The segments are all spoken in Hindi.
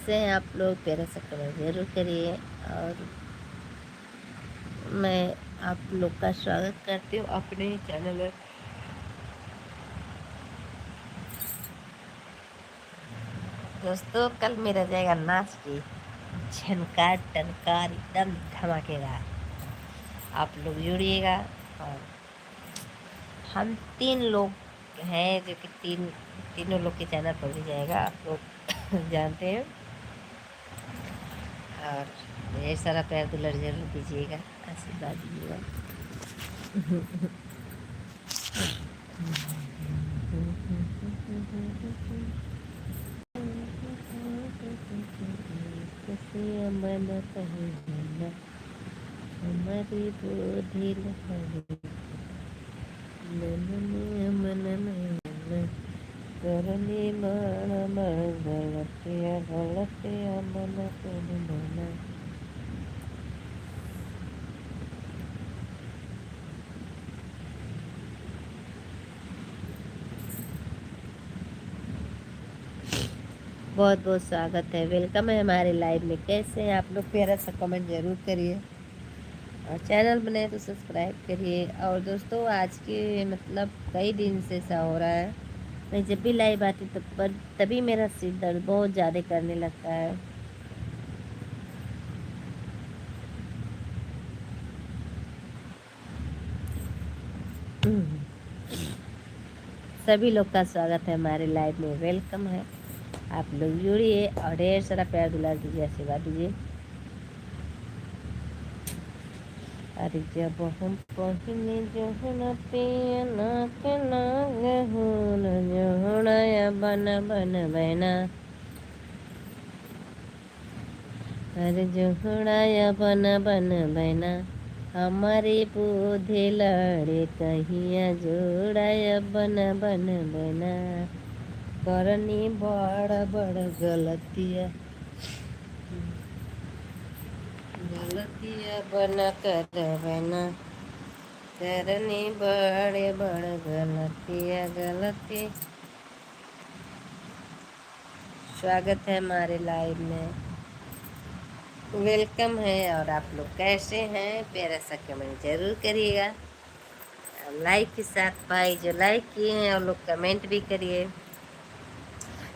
से हैं आप लोग, प्यारा सा कमेंट ज़रूर करिए। और मैं आप लोग का स्वागत करती हूँ अपने ही चैनल में। दोस्तों, कल मेरा जाएगा नाच की झनकार टनकार एकदम धमाकेदार। आप लोग जुड़िएगा। और हम 3 लोग हैं जो कि तीनों लोग के चैनल पर भी जाएगा, आप लोग जानते हैं। और ढेर सारा प्यार दुलार जरूर दीजिएगा, आशीर्वाद दीजिएगा। हमारी बुद्धि करनी गलतिया गलतिया मन करना। बहुत बहुत स्वागत है, वेलकम है हमारे लाइव में। कैसे हैं आप लोग? प्यारा सा कमेंट ज़रूर करिए और चैनल बनाए तो सब्सक्राइब करिए। और दोस्तों, आज के मतलब कई दिन से ऐसा हो रहा है, मैं जब भी लाइव आती तभी मेरा सिर दर्द बहुत ज़्यादा करने लगता है। सभी लोग का स्वागत है हमारे लाइव में, वेलकम है। आप लोग जुड़िए और ढेर सारा प्यार दुलार दीजिए, आशीर्वाद दीजिए। अरे जब हम पहले जोहना पियना के ना गहुन जोहनाया बन बन बना। अरे जोहनाया बन बन बना, हमारी बुद्धि लड़े कहिया जोड़ाया बन बन बना। करनी बड़ बड़ गलतिया गलतिया बना कर बना। करनी बड़े बड़ गलतिया गलती। स्वागत है हमारे लाइव में, वेलकम है। और आप लोग कैसे हैं? प्यारा सा कमेंट जरूर करिएगा। लाइक के साथ भाई जो लाइक किए हैं और लोग कमेंट भी करिए,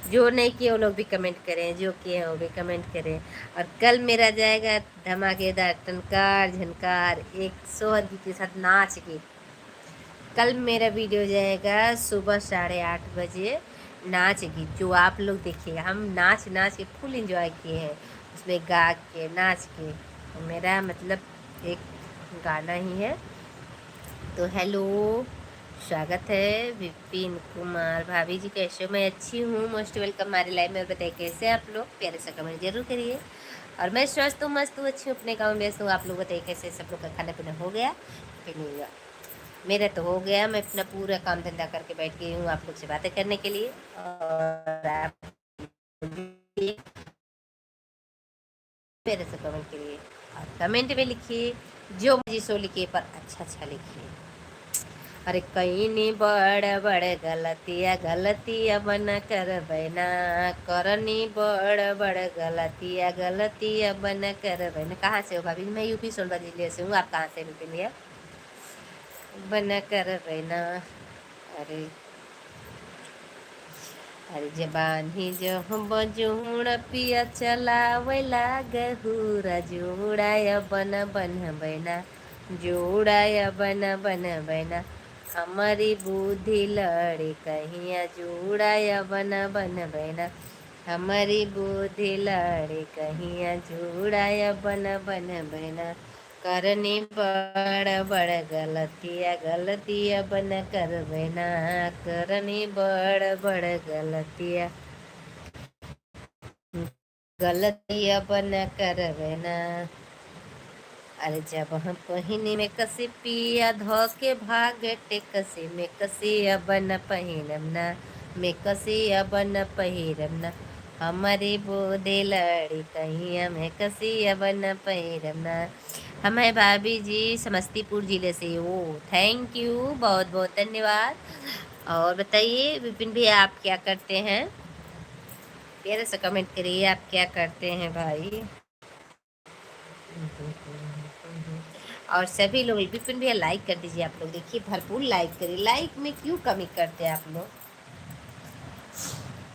जो नहीं किए वो लोग भी कमेंट करें, जो किए हैं वो भी कमेंट करें। और कल मेरा जाएगा धमाकेदार टनकार झनकार एक सोहर गीत के साथ नाच गीत। कल मेरा वीडियो जाएगा सुबह 8:30 बजे, नाच गीत जो आप लोग देखिएगा। हम नाच नाच के फुल एंजॉय किए हैं, उसमें गा के नाच के। मेरा मतलब एक गाना ही है। तो हेलो, स्वागत है विपिन कुमार। भाभी जी कैसे हो? मैं अच्छी हूँ, मोस्ट वेलकम हमारे लाइव में। बताइए कैसे हैं आप लोग? प्यारे से कमेंट जरूर करिए। और मैं स्वस्थ हूँ, मस्त हूँ, अच्छी हूँ, अपने गाँव में व्यस्त हूँ। आप लोग बताइए कैसे? सब लोग का खाना पीना हो गया कि नहीं हुआ? मेरा तो हो गया। मैं अपना पूरा काम धंधा करके बैठ गई हूँ आप लोग से बातें करने के लिए। और आप मेरे से कमेंट करिए और कमेंट में लिखिए जो मुझे सो लिखिए, पर अच्छा अच्छा लिखिए। अरे कहीं नहीं बड़ बड़ गलतिया गलतिया बना कर बना। करनी बड़ बड़ गलतिया गलतिया बना कर बना। कहाँ से हो भाभी? मैं यूपी सोनभद्र जिले से हूँ। आप कहाँ से मिले? बना कर बना। अरे अरे जबान ही जो हम बजूड़ पिया चलावला गहुरा जोड़ाया बन बन बना। जोड़ाया बन बन बना, हमारी बुद्धि लड़े कहिया जोड़ाया बन बन बना। हमारी बुद्धि लड़े कहिया जोड़ाया बन बन बना। करनी बड़ बड़ गलतिया गलतिया बन कर बना। करनी बड़ बड़ गलतिया गलतिया बन कर बना। अरे जब हम पहिनी में कसी पिया धो के भागटे कसी में कसी बन पहिरमना। में कसी बन पहिरमना, हमारी बोधे लड़ी कहीं में कसी बन पहिरमना। हमारे भाभी जी समस्तीपुर जिले से हो। थैंक यू, बहुत बहुत धन्यवाद। और बताइए विपिन भैया, आप क्या करते हैं? प्यारे से कमेंट करिए आप क्या करते हैं भाई। और सभी लोग विपिन भैया लाइक कर दीजिए। आप लोग देखिए भरपूर लाइक करिए, लाइक में क्यों कमी करते हैं आप लोग।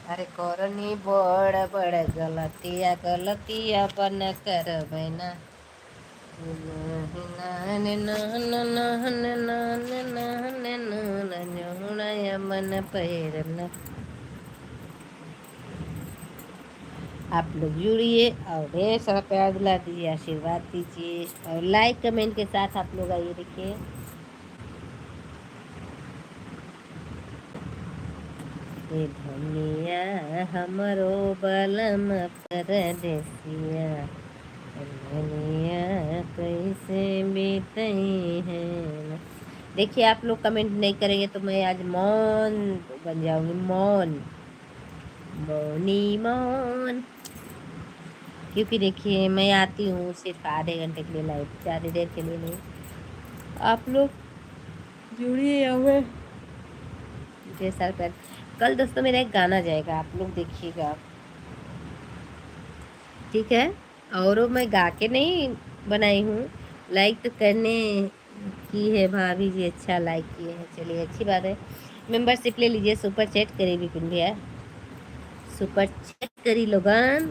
अरे करनी बड़ बड़ गलतिया गलतिया बन कर बना मन पैरना। आप लोग जुड़िए और ढेर सारा प्यार दिला दीजिए, आशीर्वाद दीजिए और लाइक कमेंट के साथ आप लोग आइए। देखिए धनिया हमरो बलम परदेसिया धनिया कैसे बीतई है। देखिए आप लोग कमेंट नहीं करेंगे तो मैं आज मौन बन जाऊंगी, मौन, मौनी मौन। क्योंकि देखिए मैं आती हूँ सिर्फ आधे घंटे के लिए लाइव, ज़्यादा देर के लिए नहीं। आप लोग जुड़िए हमें ढेर सारे प्यार। कल दोस्तों मेरा एक गाना जाएगा, आप लोग देखिएगा, ठीक है। और मैं गा के नहीं बनाई हूँ, लाइक तो करने की है भाभी जी, अच्छा लाइक किए हैं, चलिए अच्छी बात है। मेंबरशिप ले लीजिए, सुपर चैट करिए विपिन भैया, सुपर चैट करी लोगन,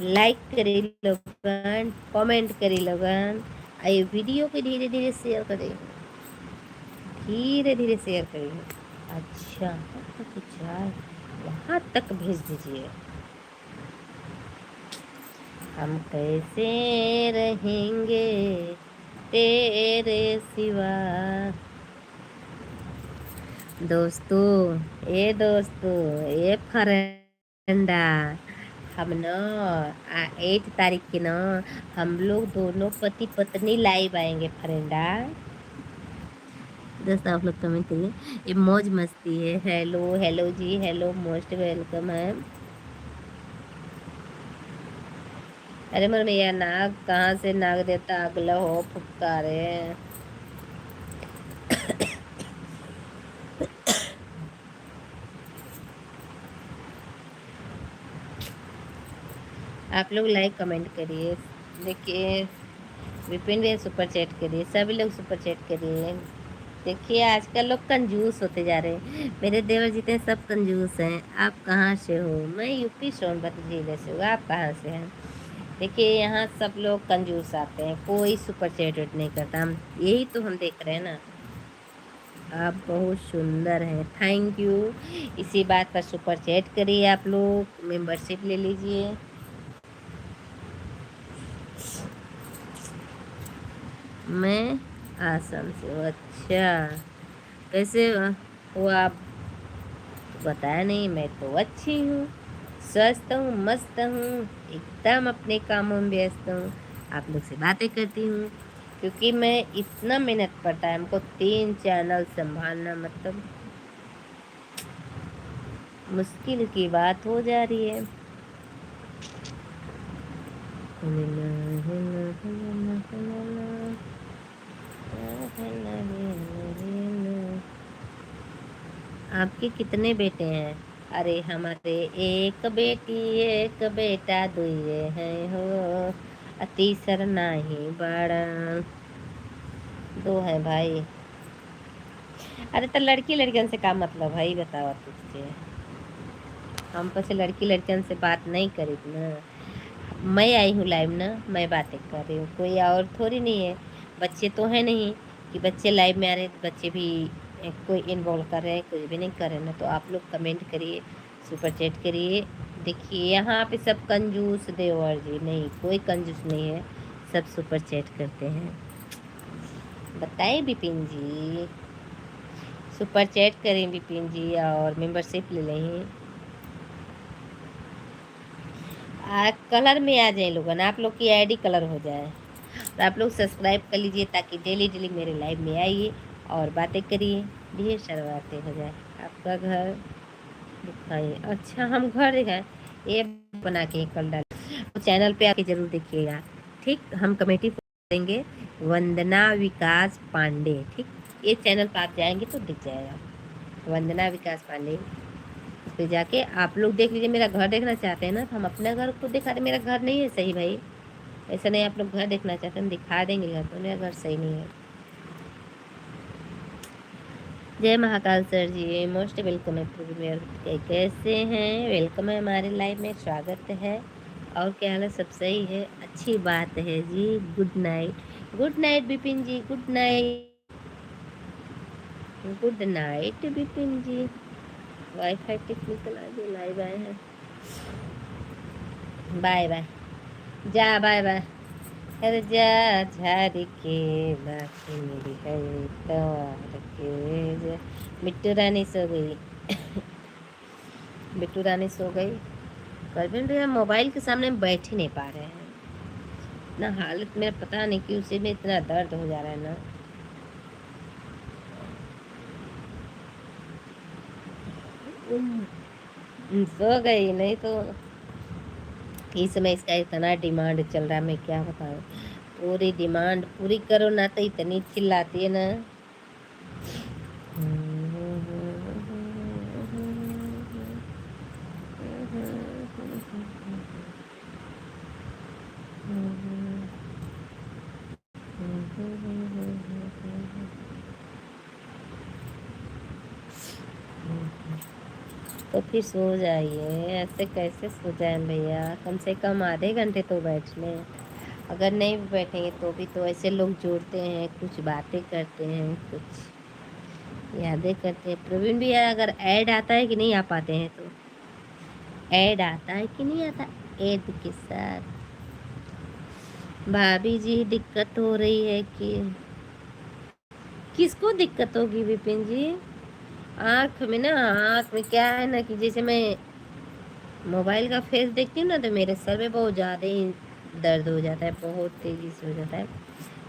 लाइक करी लोगन, कमेंट करी लोगन, आइए वीडियो को धीरे धीरे शेयर करें, धीरे धीरे शेयर करेंगे। अच्छा कुछ वहाँ तक भेज दीजिए। हम कैसे रहेंगे तेरे सिवा। दोस्तों ये फरेंडा, हम न 8 तारीख की न हम लोग दोनों पति पत्नी लाइव आएंगे फरेंडा। दोस्तों आप लोग कमेंट करिए, ये मौज मस्ती है। हेलो हेलो जी, हेलो, मोस्ट वेलकम है। अरे मर भैया नाग कहाँ से नाग देवता अगला हो फुटकारे। आप लोग लाइक कमेंट करिए, देखिए विपिन भी सुपर चैट करिए, सभी लोग सुपर चैट करिए। देखिए आजकल लोग कंजूस होते जा रहे हैं, मेरे देवर जितने सब कंजूस हैं। आप कहाँ से हो? मैं यूपी सोनभद्र जिले से हूँ, आप कहाँ से हैं? देखिए यहाँ सब लोग कंजूस आते हैं, कोई सुपर चैट वेट नहीं करता। हम यही तो हम देख रहे हैं ना। आप बहुत सुंदर हैं, थैंक यू। इसी बात पर सुपर चैट करिए, आप लोग मेंबरशिप ले लीजिए। मैं आसम से हूँ। अच्छा कैसे हो आप? बताया नहीं, मैं तो अच्छी हूँ, स्वस्थ हूँ, मस्त हूँ, एकदम अपने कामों में व्यस्त हूँ। आप लोग से बातें करती हूँ क्योंकि मैं इतना मेहनत पड़ता है हमको, 3 चैनल संभालना मतलब मुश्किल की बात हो जा रही है। आपके कितने बेटे हैं? अरे हमारे एक बेटी एक बेटा दुए हैं हो, तीसर नहीं बड़ा, 2 हैं भाई। अरे तो लड़की लड़कियन से का मतलब भाई, बताओ तुझे। हम तो से लड़की लड़कियन से बात नहीं करी ना, मैं आई हूँ लाइव ना, मैं बातें कर रही हूँ, कोई और थोड़ी नहीं है। बच्चे तो है नहीं कि बच्चे लाइव में आ रहे हैं तो बच्चे भी कोई इन्वॉल्व कर रहे हैं, कुछ भी नहीं कर रहे हैं ना। तो आप लोग कमेंट करिए, सुपर चैट करिए। देखिए यहाँ पे सब कंजूस देवर जी, नहीं कोई कंजूस नहीं है, सब सुपर चैट करते हैं। बताएं विपिन जी, सुपर चैट करें विपिन जी और मेंबरशिप ले लें। कलर में आ जाए लोगन, आप लोग की आईडी कलर हो जाए। और आप लोग सब्सक्राइब कर लीजिए ताकि डेली डेली मेरे लाइव में आइए और बातें करिए, ढेर सारी बातें हो जाए। आपका घर दिखाइए, अच्छा हम घर दिखाएं, ये बना के कल डाल तो चैनल पे आके जरूर देखिएगा, ठीक। हम कमेटी देंगे, वंदना विकास पांडे, ठीक। ये चैनल पर आप जाएंगे तो दिख जाएगा, वंदना विकास पांडे। पे जाके आप लोग देख लीजिए। मेरा घर देखना चाहते हैं ना, तो हम अपने घर को दिखा रहे। मेरा घर नहीं है सही भाई, ऐसा नहीं। आप लोग घर देखना चाहते हैं, दिखा देंगे घर, तो मेरा घर सही नहीं है। जय महाकाल सर जी, मोस्ट वेलकम है। कैसे हैं? वेलकम है हमारे लाइव में, स्वागत है। और क्या हाल है? सब सही है, अच्छी बात है ji. Good night, good night Vipin ji, good night, good night Vipin ji. Wifi technical आज लाइव आए हैं। बाय बाय, जा बाय बाय। अरे जा झाड़ी के बाकी मेरी है तवार के जा। बिट्टू रानी सो गई। बिट्टू रानी सो गई। परवीन भैया मोबाइल के सामने बैठ ही नहीं पा रहे हैं। ना हालत मेरा पता नहीं कि उसे में इतना दर्द हो जा रहा है ना। सो गई, नहीं तो इस समय इसका इतना डिमांड चल रहा है, मैं क्या बताऊँ। पूरी डिमांड पूरी करो ना, तो इतनी चिल्लाती है ना। तो फिर सो जाइए, ऐसे कैसे सो जाए भैया? कम से कम आधे घंटे तो बैठ लें। अगर नहीं बैठेंगे तो भी तो ऐसे लोग जोड़ते हैं, कुछ बातें करते हैं, कुछ यादें करते हैं। प्रवीण भैया अगर ऐड आता है कि नहीं आ पाते हैं, तो ऐड आता है कि नहीं आता? ऐड के साथ भाभी जी दिक्कत हो रही है कि किसको दिक्कत होगी विपिन जी? आँख में ना, आँख में क्या है ना कि जैसे मैं मोबाइल का फेस देखती हूँ ना, तो मेरे सर में बहुत ज़्यादा ही दर्द हो जाता है, बहुत तेज़ी से हो जाता है।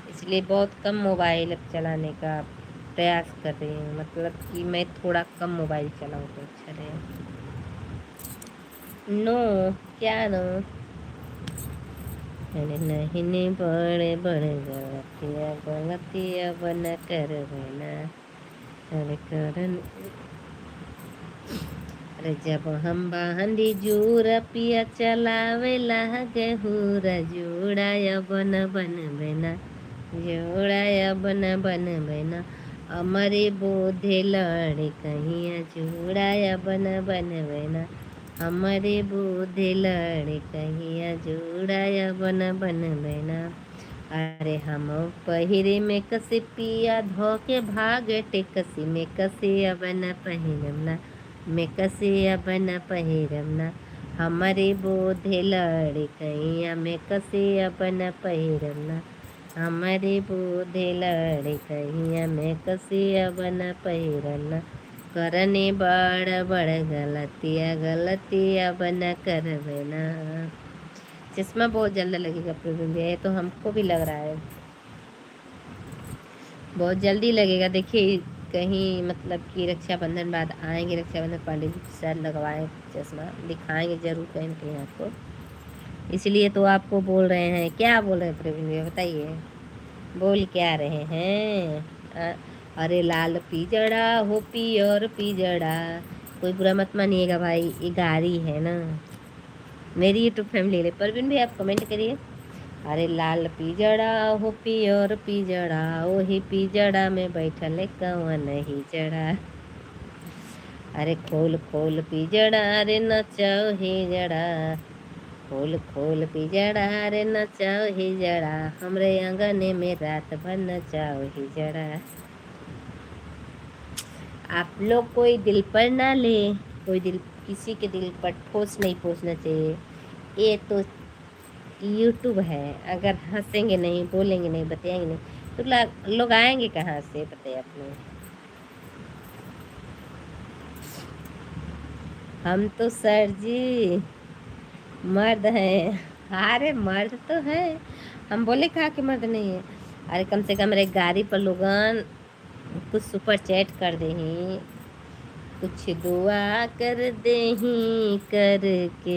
इसलिए बहुत कम मोबाइल अब चलाने का प्रयास कर रही हूँ, मतलब कि मैं थोड़ा कम मोबाइल चलाऊँ तो अच्छा रहे। नो, क्या नो? अरे नहीं बड़े बड़े गलतियाँ गलतियाँ बना कर बना। अरे करन, अरे जब हम बांधी जूर पिया चलावे लागे हुरा जोड़ाया बन बन बना, जोड़ाया बन बन बना। हमारे बोधे लड़े कहिया जोड़ाया बन बन बना। हमारे बोधे लड़े कहिया जोड़ाया बन बन बना। अरे हम पहिरे में कसे पिया धोके भागे टेकसी में कसे अब न पहिरमना, में कसे अब न पहिरमना। हमारे बोधे लड़े कैया में कसे अब न पहिरमना। हमारे बोधे लड़े कैया में कसे अब न पहिरमना। करने बड़ बड़ गलतिया गलतिया बना करबना। चश्मा बहुत जल्द लगेगा प्रवीण भैया, ये तो हमको भी लग रहा है, बहुत जल्दी लगेगा। देखिए कहीं मतलब कि रक्षाबंधन बाद आएंगे, रक्षाबंधन पंडित जी शायद लगवाएं चश्मा, दिखाएंगे जरूर कहीं ना कहीं आपको। इसलिए तो आपको बोल रहे हैं। क्या बोल रहे हैं प्रवीण भैया बताइए, बोल क्या रहे हैं? अरे लाल पिजड़ा हो पियर पिजड़ा। कोई बुरा मत मानिएगा भाई, ये गाड़ी है ना मेरी यूट्यूब फैमिली है। परवीन भी आप कमेंट करिए। अरे लाल पिजड़ा हो पियर पिजड़ा, वही पिजड़ा में बैठल कौन नहीं जड़ा। अरे खोल खोल पिजड़ा रे नचाओ ही जड़ा, खोल खोल पिजड़ा रे नचाओ ही जड़ा। हमरे आंगने में रात भर नचाओ ही जड़ा। आप लोग कोई दिल पर ना ले, कोई दिल, किसी के दिल पर ठोस नहीं पहुंचना चाहिए। ये तो यूट्यूब है, अगर हंसेंगे नहीं, बोलेंगे नहीं, बताएंगे नहीं, तो लोग आएंगे कहाँ से बताइए अपने। हम तो सर जी मर्द हैं। अरे मर्द तो है, हम बोले कहा कि मर्द नहीं है। अरे कम से कम एक गाड़ी पर लोगन कुछ सुपर चैट कर दे, कुछ दुआ कर दे करके,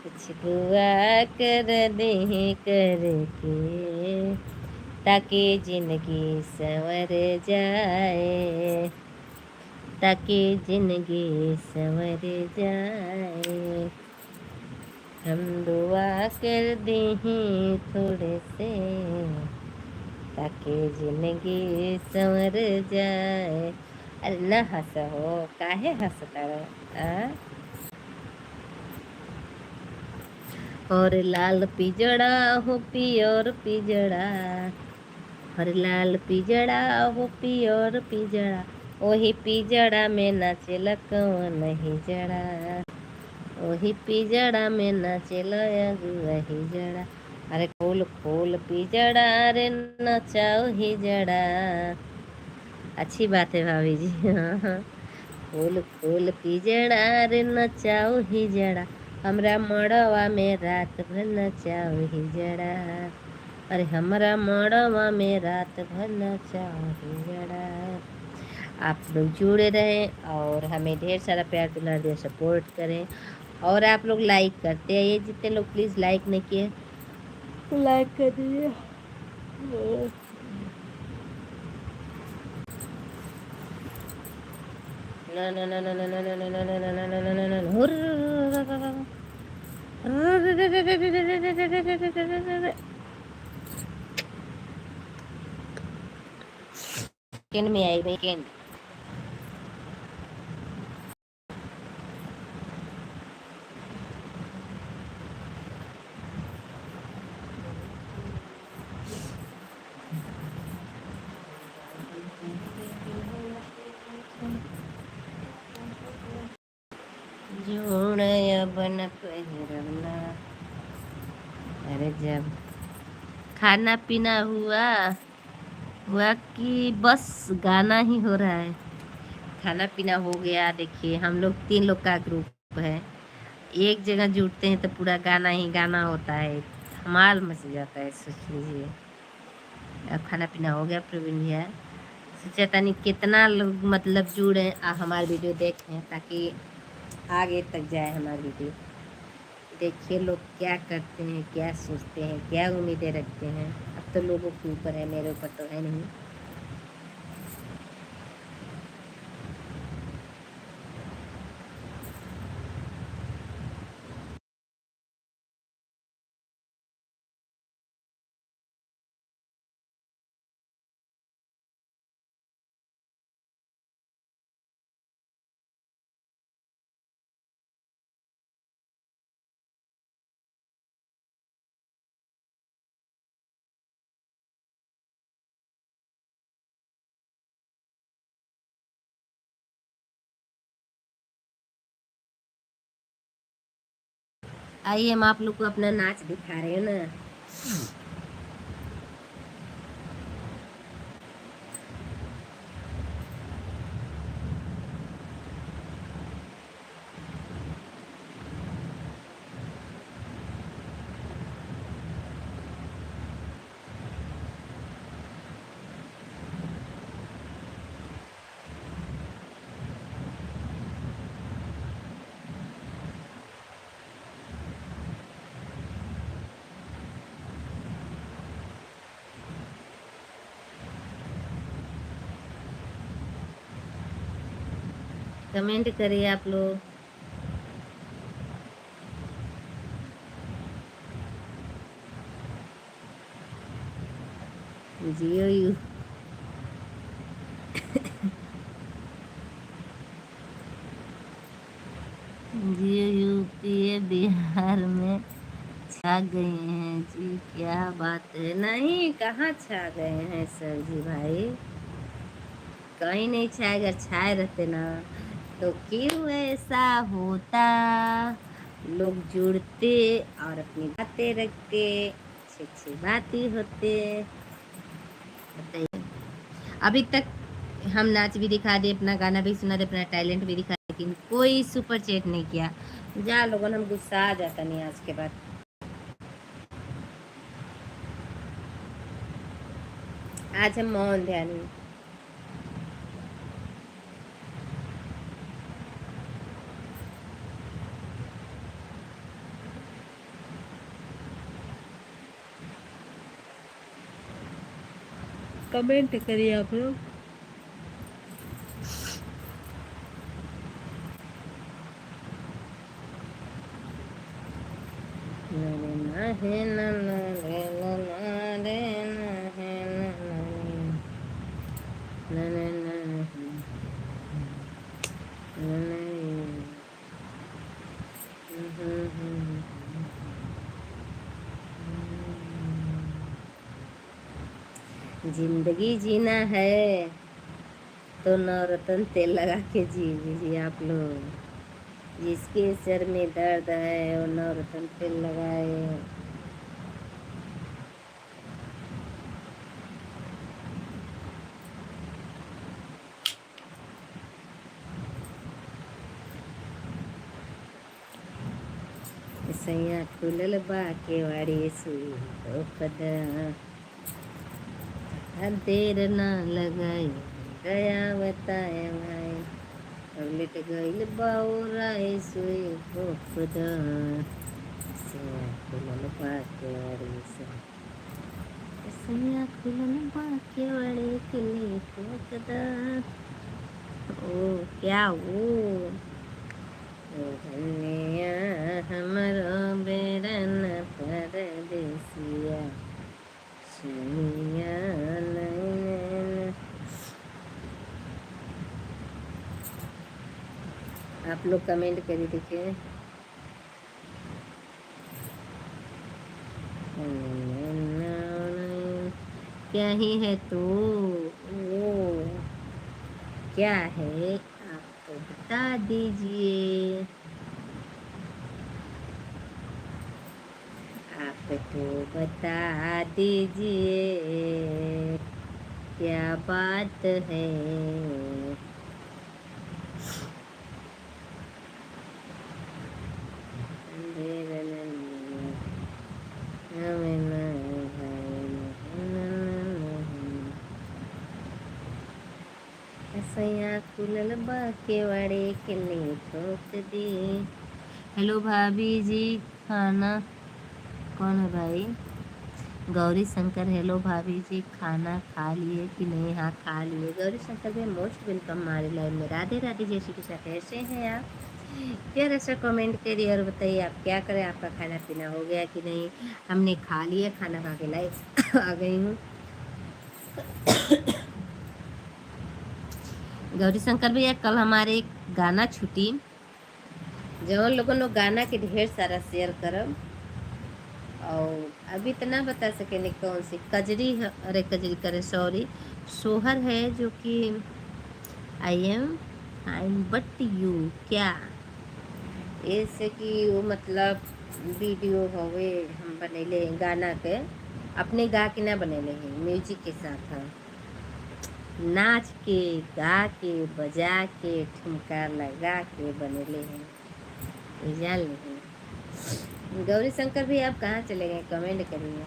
कुछ दुआ कर दे करके, ताकि जिंदगी संवर जाए। ताकि जिंदगी संवर जाए। हम दुआ कर दी थोड़े से, ताकि जिंदगी संवर जाए। अरे न हंस हो, काहे हंसता रहो। और लाल पिजड़ा हो पियोर पिजड़ा, और लाल पिजड़ा हो पियोर पिजड़ा, वही पिजड़ा में नाचेला कौन हिजड़ा, वही पिजड़ा में नाचेला वही जड़ा। अरे खोल खोल पिजड़ा रे नचाओ हिजड़ा। अच्छी बात है भाभी जी। हाँ, खोल खोल पिजड़ा रे नचाओ हिजड़ा, हमरा मड़वा में रात भर नचाओ हिजड़ा। अरे हमरा मड़वा में रात भर नचाओ हिजड़ा। आप लोग जुड़े रहें और हमें ढेर सारा प्यार दुलार दे, सपोर्ट करें। और आप लोग लाइक करते हैं, ये जितने लोग प्लीज़ लाइक नहीं किए तो लाइक कर दीजिए। ना ना ना ना ना ना ना ना ना ना ना ना ना ना ना। सेकंड में आई सेकंड। जोड़या बन पहिरना। अरे जब खाना पीना हुआ हुआ कि बस गाना ही हो रहा है। खाना पीना हो गया। देखिए हम लोग 3 लोग का ग्रुप है, एक जगह जुटते हैं तो पूरा गाना ही गाना होता है, धमाल मच जाता है, सोच लीजिए। अब खाना पीना हो गया प्रवीण भैया, सोचा तानी कितना लोग मतलब जुड़े हमारे वीडियो देखें ताकि आगे तक जाए हमारी वीडियो। देखिए लोग क्या करते हैं, क्या सोचते हैं, क्या उम्मीदें रखते हैं। अब तो लोगों के ऊपर है, मेरे ऊपर तो है नहीं। आइए हम आप लोग को अपना नाच दिखा रहे हैं ना। कमेंट करिए आप लोग। जियो यू जियो यूपी बिहार में छा गए हैं जी, क्या बात है। नहीं कहाँ छा गए हैं सर जी भाई, कहीं नहीं छाए। अगर छाए रहते ना तो क्यों ऐसा होता, लोग जुड़ते और अपनी बातें रखते, अच्छी अच्छी बातें होते। बताइए अभी तक हम नाच भी दिखा दे, अपना गाना भी सुना दे, अपना टैलेंट भी दिखा दे, लेकिन कोई सुपर चैट नहीं किया। जा लोगों हम गुस्सा आ जाता नहीं आज के बाद। आज हम मौन ध्यान कमेंट करिए आप लोग। नरे ना है ना ना रे ना ना रे ना है ना ना रे ना ना जिंदगी जीना है तो नवरत्न तेल लगा के जी लीजिए आप लोग। जिसके सिर में दर्द है वो नवरत्न तेल लगाए। सैया खुलल बा केवाड़ी सुई तो पदा देर ना लगाई गया बताया भाई अब लेट गईल बाउराई सुई तो पदा सैया खुलल बा केवाड़ी सैया खुलल बा केवाड़ी किली ठोकदा। ओ क्या वो धनिया हमरो बेरन परदेसिया सुनिया नैन। आप लोग कमेंट करिए देखिए। क्या ही है तो वो क्या है आप तो बता दीजिए। आप तो बता दीजिए क्या बात है। सैया खुलल बा केवाड़े किल्ली ठोक दी। हेलो भाभी जी खाना कौन है भाई? गौरी शंकर हेलो भाभी जी खाना खा लिए कि नहीं? हाँ खा लिए। गौरी शंकर भी मोस्ट वेलकम हमारे लाइव में। राधे राधे जय श्री कृष्ण। कैसे हैं आप? प्यारा सा कमेंट करिए और बताइए आप क्या करें। आपका खाना पीना हो गया कि नहीं? हमने खा लिया, खाना खा के लाइव आ गई हूँ। गौरी शंकर भैया कल हमारे एक गाना छुटी जो लोगों ने गाना के ढेर सारा शेयर करब और अभी इतना बता सके नहीं कौन सी कजरी है। अरे कजरी करे सॉरी सोहर है जो कि आई एम बट यू क्या ऐसे कि वो मतलब वीडियो होवे हम बनेले गाना के अपने गा के ना बनेले हैं म्यूजिक के साथ हम नाच के गा के बजा के ठुमका लगा के बनेले हैं। ये जान लीजिए। गौरी शंकर भी आप कहाँ चले गए? कमेंट करिए।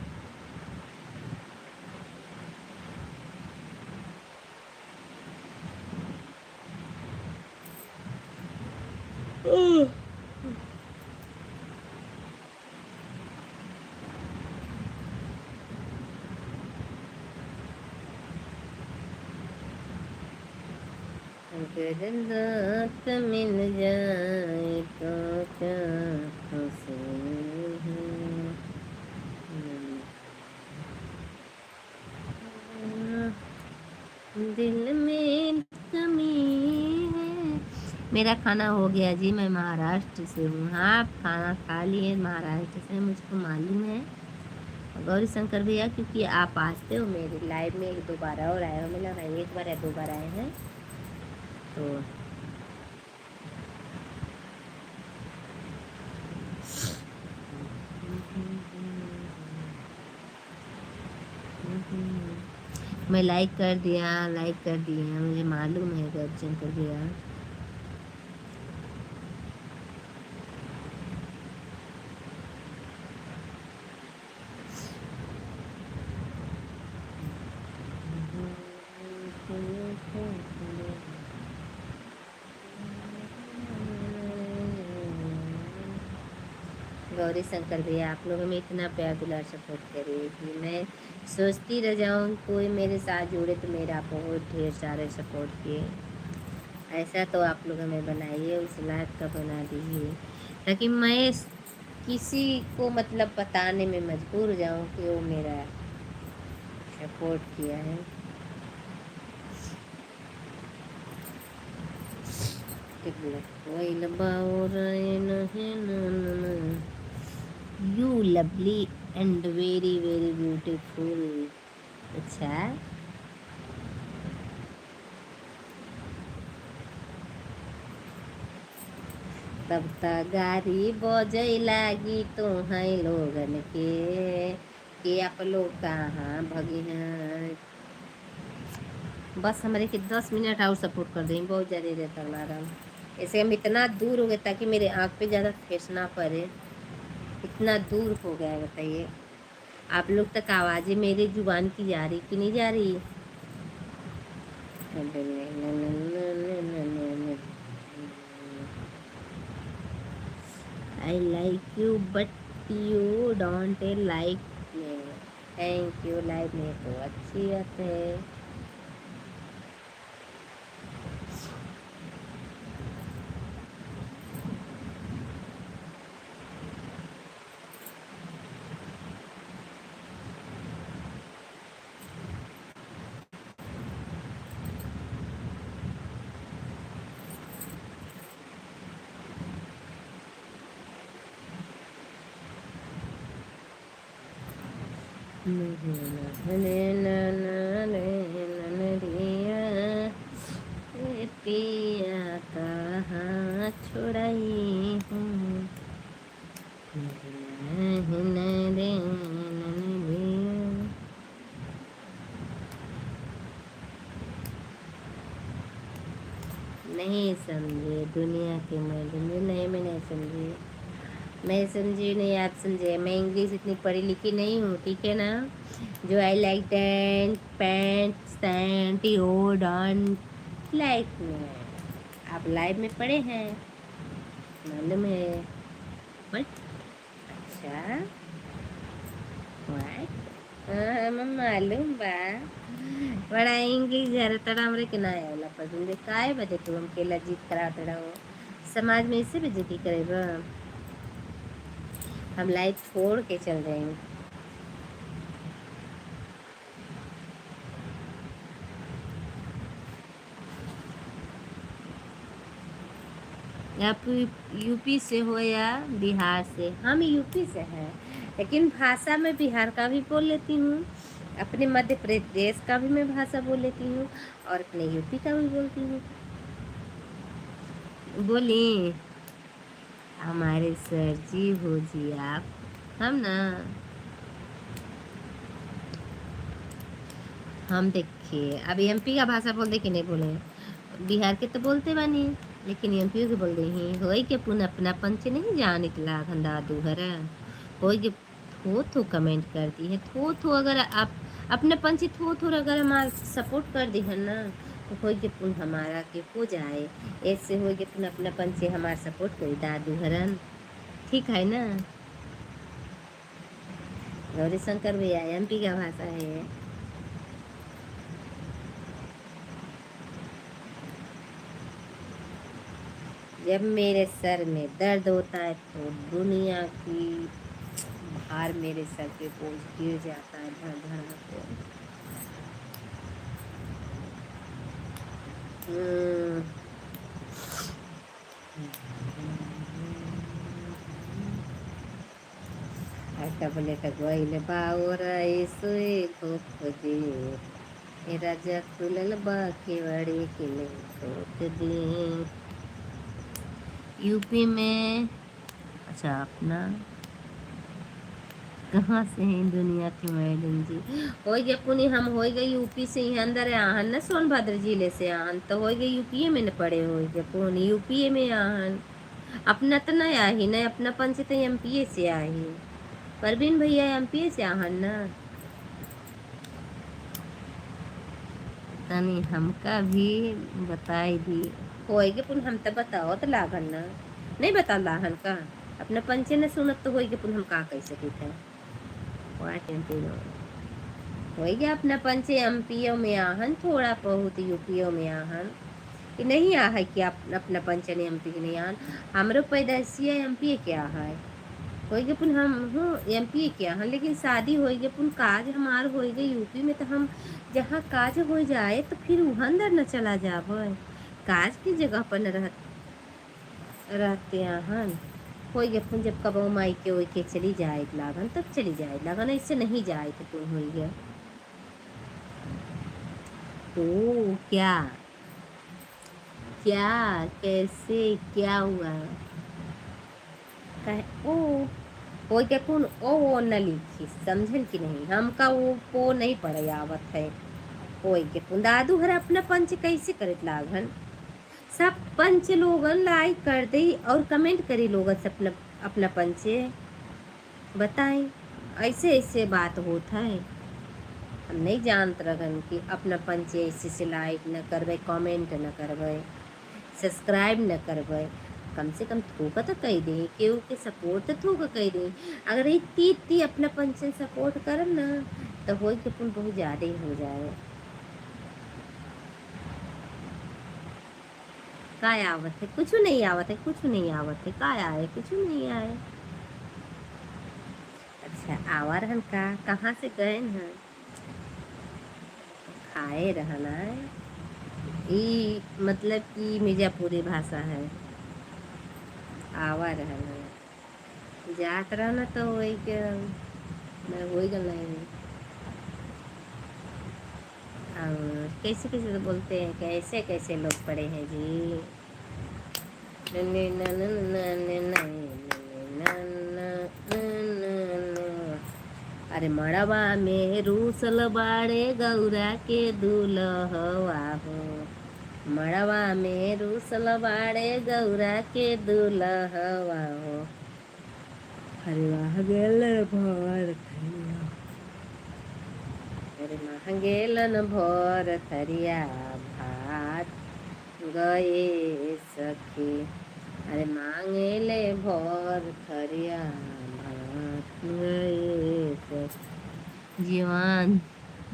अगर रात मिल जाए तो क्या खुशी है दिल में कमी है। मेरा खाना हो गया जी। मैं महाराष्ट्र से हूँ। हाँ आप खाना खा लिए महाराष्ट्र से मुझको मालूम है गौरी शंकर भैया क्योंकि आप आते हो मेरे लाइव में एक दो बार और आए हो। मुझे लगा एक बार या दो बार आए हैं तो मैं लाइक कर दिया मुझे मालूम है गौरी शंकर भैया। गौरी शंकर भैया आप लोग हमें इतना प्यार दुलार सपोर्ट करिए कि मैं सोचती रह जाऊँ कोई मेरे साथ जुड़े तो मेरा बहुत ढेर सारे सपोर्ट किए। ऐसा तो आप लोग हमें बनाइए उस लाइफ का बना दीजिए ताकि मैं किसी को मतलब बताने में मजबूर जाऊं कि वो मेरा सपोर्ट किया है। You lovely and very very beautiful. अच्छा, तब तक गाड़ी बजै लागी तो है लोगन के कि आप लोग कहाँ भगी हैं। बस हमारे के 10 मिनट और सपोर्ट कर दें, बहुत ज़्यादा रहता हमारा। ऐसे हम इतना दूर हो गए ताकि मेरे आँख पे ज़्यादा फेस ना पड़े, इतना दूर हो गया है। बताइए आप लोग तक आवाज़ें मेरी जुबान की जा रही कि नहीं जा रही। I like you but you don't like me. Thank you, like me तो अच्छी बात है। पिया कहाँ छुड़ाई हूँ। नहीं समझे दुनिया के मैडम, नहीं मैं नहीं समझी, मैं समझी नहीं, आप समझे। मैं इंग्लिश इतनी पढ़ी लिखी नहीं हूँ, ठीक है ना। जो I like that pant sent you don't like में आप लाइव में पढ़े हैं, मालूम है। बट अच्छा व्हाट, मैं मालूम बा बड़ा इंग्लिश जरा तड़ा हमरे के ना आवेला पसंद है। काय बजे तू हमके लज्जित करा तड़ा हो समाज में, इससे बेइज्जती करेगा। हम लाइफ छोड़ के चल जाएंगे। आप यूपी से हो या बिहार से। हम यूपी से हैं, लेकिन भाषा में बिहार का भी बोल लेती हूँ, अपने मध्य प्रदेश का भी मैं भाषा बोल लेती हूँ, और अपने यूपी का भी बोलती हूँ। बोली हमारे सर जी हो जी आप, हम ना, हम देखिए अब एमपी का भाषा बोल दे कि नहीं बोले, बिहार के तो बोलते बानी, लेकिन एमपी के बोल रही हो के पुन अपना पंच नहीं जान निकला धंधा दूहरा हो के थो थो कमेंट करती है। थो थो अगर आप अपने पंच थो थो अगर हमारा सपोर्ट कर दी है ना, तो हो के पुन हमारा के हो जाए, ऐसे हो के पुन अपना पंच हमारा सपोर्ट करी दादू हरन, ठीक है ना। गौरी शंकर भैया एमपी का भाषा है। जब मेरे सर में दर्द होता है तो दुनिया की भार मेरे सर पे बोझ गिर जाता है धड़ धड़ के। बोले तो गोइल बाउर सुई घोप दे मेरा जखुलल बाकी बड़ी किले ठोक दे। यूपी में अच्छा अपना कहाँ से है दुनिया की मैडम जी। हो गए पुनी हम हो गए यूपी से ही अंदर आहन न सोनभद्र जिले से आहन, तो हो गए यूपीए में न पड़े हो गए पुनी यूपीए में आहन। अपना तो नहीं आही न, अपना पंच तो एमपीए से आही, परवीन भैया एमपीए से आहन न। तनी हमका भी बताई दी हो गए पुन, हम तो बताओ तो लागन न, नहीं बता लाहन का अपना पंचे न सुनत तो हो गए पुन हम का कह सके थे। हो गया अपना पंचे एमपीओ में आहन, थोड़ा बहुत यूपीओ में आहन, कि नहीं आ कि आप अपना पंचन एमपी के नहीं आहन। हमरो पैदाइशिया एमपी क्या है, होएगे पुन हम हो एमपी क्या हाँ, लेकिन शादी होएगे पुन काज हमार होएगे यूपी में, तो हम जहाँ काज हो जाए तो फिर वहाँ अंदर न चला जाबे, काज की जगह पर न रहते हैं। होएगे पुन जब कबो मायके ओई के चली जाए लागन तब चली जाए लागन, ऐसे नहीं जाए तो पुन होएगे। ओ क्या क्या कैसे क्या हुआ कहे ओ कोई के कौन ओ वो न लिखी समझन कि नहीं, हमका वो नहीं पढ़े आवत है। कोई के कौन दादू घर अपना पंच कैसे करत लागन, सब पंच लोगन लाइक कर दे और कमेंट करे लोगन से अपना अपना पंचे बताएं, ऐसे ऐसे बात होता है। हम नहीं जानत रहन कि अपना पंचे ऐसे से लाइक न करबे, कमेंट न करबे, सब्सक्राइब न करबे, कम से कम थोका तो कह दे, केहू के सपोर्ट तो थोका कह दे। अगर इतनी इतनी अपना पंचन सपोर्ट करम ना तो हो के पुन बहुत ज़्यादा ही हो जाए। का आवत है कुछ नहीं आवत है, कुछ नहीं आवत है, का आए कुछ नहीं आए। अच्छा आवा रहन का कहाँ से गए हैं, खाए रहना है ई मतलब कि मिर्जापुरी भाषा है। आवा रहना जात रहना तो वही के मैं वही गल और कैसे कैसे तो बोलते हैं, कैसे कैसे लोग पढ़े हैं जी। अरे मड़वा में रूसल बाड़े गौरा के दूल्हवा हो, मड़वा में रूसल बाड़े गौरा के दूल्हवा हो। अरे वाह गेल भर थरिया, अरे वाह गेलन भर थरिया भात गए सखी, अरे मांगे ले भर थरिया भात गए सखी। जीवान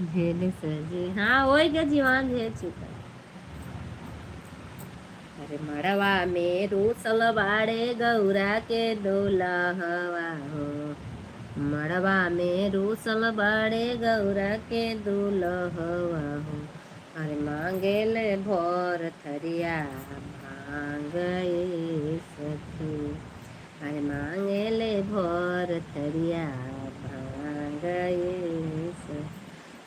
झेले सजी हाँ वही क्या जीवान झेल चुका। अरे मड़वा में रूसल बाड़े गौरा के दूल्हवा हो, मड़वा में रूसल बाड़े गौरा के दूल्हवा हो। अरे मांगे ले भोर थरिया भांगे सखी, अरे मांगे ले भोर थरिया भांगे सखी।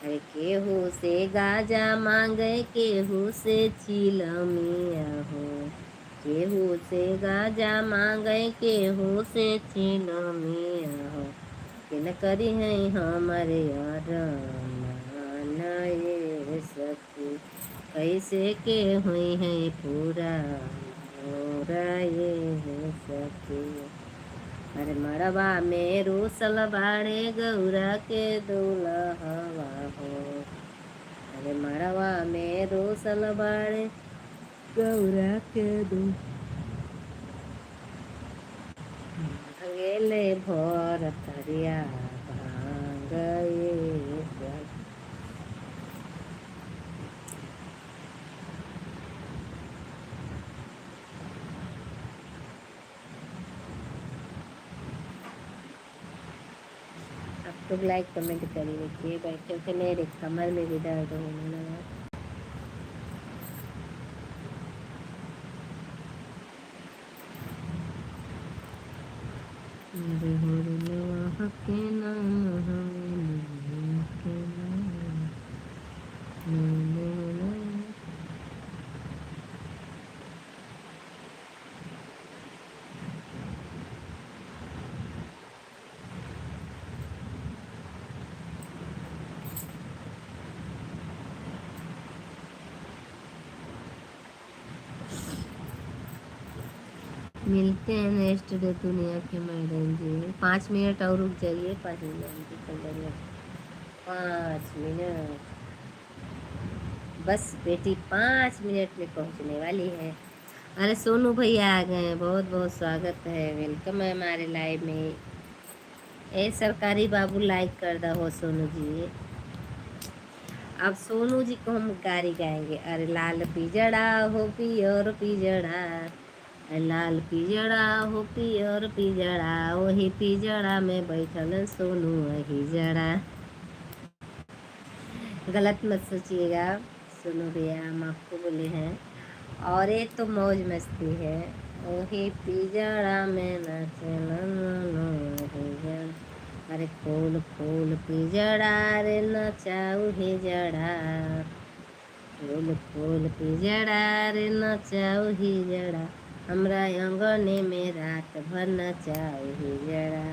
अरे केहू से गाजा मांगे केहू से चिलमिया हो, केहू से गाजा मांगे केहू से चिलमिया हो। किन करी है हमारे अरमान ये सखी, कैसे के हुई है पूरा मोरा ये सखी। अरे मड़वा में रूसल बाड़े गौरा के दूल्हवा हो, अरे मड़वा में रूसल बाड़े गौरा के भांगेले भोर थरिया भांगे सखी। आप लोग लाइक कमेंट करिए, देखिए बैठे थे मेरे कमर में भी दर्द होने लगा। मेरे होर के नाम के मिलते हैं नेक्स्ट डे दुनिया के मैडम जी। 5 मिनट और रुक जाइए, 5 मिनट निकल जाइए, 5 मिनट बस बेटी 5 मिनट में पहुंचने वाली है। अरे सोनू भैया आ गए हैं, बहुत बहुत स्वागत है, वेलकम है हमारे लाइव में। ए सरकारी बाबू लाइक कर दो हो सोनू जी। अब सोनू जी को हम गारी गाएंगे, अरे लाल पिजड़ा हो पियर पिजड़ा, लाल पिजड़ा हो पियर पिजड़ा, वही पिजड़ा में बैठल सोनू वही जड़ा। गलत मत सोचिएगा, सुनो भैया हम आपको बोले हैं। और ये तो मौज मस्ती है। वही पिजड़ा में नाचे अरे फूल फूल पिजड़ा रे नचा वही जड़ा, फूल फूल पिजड़ा रे नचा वही जड़ा, हमरा अंगने में रात भर नचा वही जड़ा।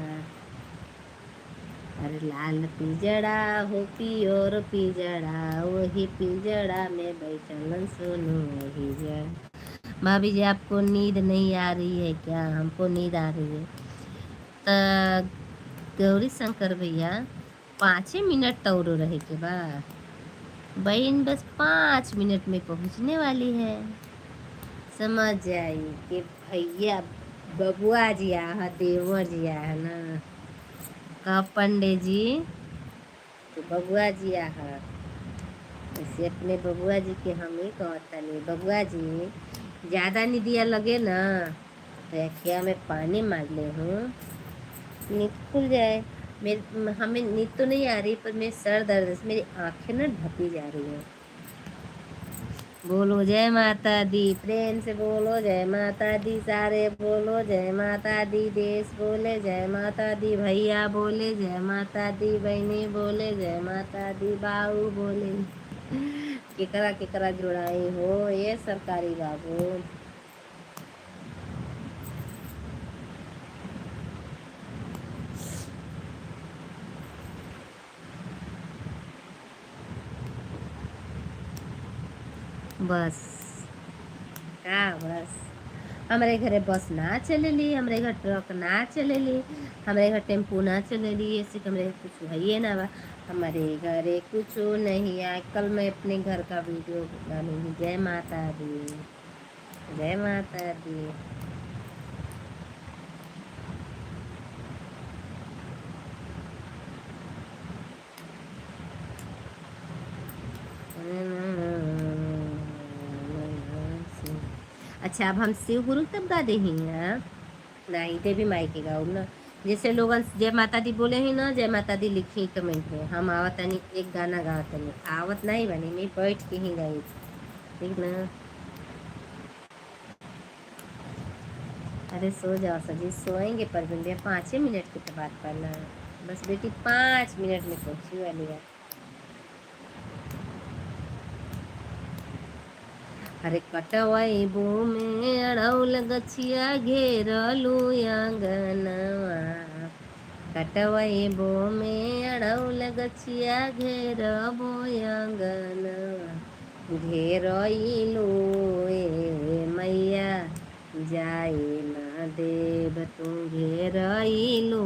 अरे लाल पिजड़ा हो पियोर पिजड़ा, वही पिजड़ा में बैठल सोनू वही जड़ा। भाभी जी आपको नींद नहीं आ रही है क्या? हमको नींद आ रही है। तो गौरी शंकर भैया 5 मिनट तौरो रहे के बाद बहन बस 5 मिनट में पहुंचने वाली है। समझ जाइए कि भैया बबुआ जी आया, देवर जी आया ना का पंडित जी, तो बबुआ जी आया। ऐसे अपने बबुआ जी के हम ही कहता नहीं, बबुआ जी ज़्यादा निदिया लगे ना तो क्या मैं पानी मार ले हूँ, नींद खुल जाए। मेरे हमें नींद तो नहीं आ रही, पर मेरे सर दर्द से मेरी आंखें ना ढपी जा रही हैं। बोलो जय माता दी, प्रेम से बोलो जय माता दी, सारे बोलो जय माता दी, देश बोले जय माता दी, भैया बोले जय माता दी, बहनी बोले जय माता दी, बाबू बोले। केकरा केकरा जुड़ाई हो ये सरकारी बाबू। बस का बस हमारे घरे बस ना चलेली, हमारे घर ट्रक ना चलेली, हमारे घर टेम्पू ना चलेली, ऐसे हमारे घर कुछ है ये ना बा। हमारे घरे कुछ नहीं है। कल मैं अपने घर का वीडियो डालूंगी। जय माता दी, जय माता दी। अच्छा अब हम शिव गुरु तब गा दे ही नहीं ते भी मायके गाओ ना। जैसे लोग जय माता दी बोले ही ना, जय माता दी लिखी कमेंट में, हम आवत नहीं एक गाना गावत नहीं, आवत नहीं बनी मैं बैठ के ही गाई, ठीक ना। अरे सो जाओ सजी, सोएंगे पर बिंदिया 5 मिनट की तो बात करना है बस बेटी, 5 मिनट में पहुंची वाली है। अरे कटवाई बो में अड़ौल गछिया घेरलू आंगनवा, कटवाई बो में अड़ौल गछिया घेरबो आंगनवा, घेरइलो ए मैया जाए ना देव तू, घेरइलो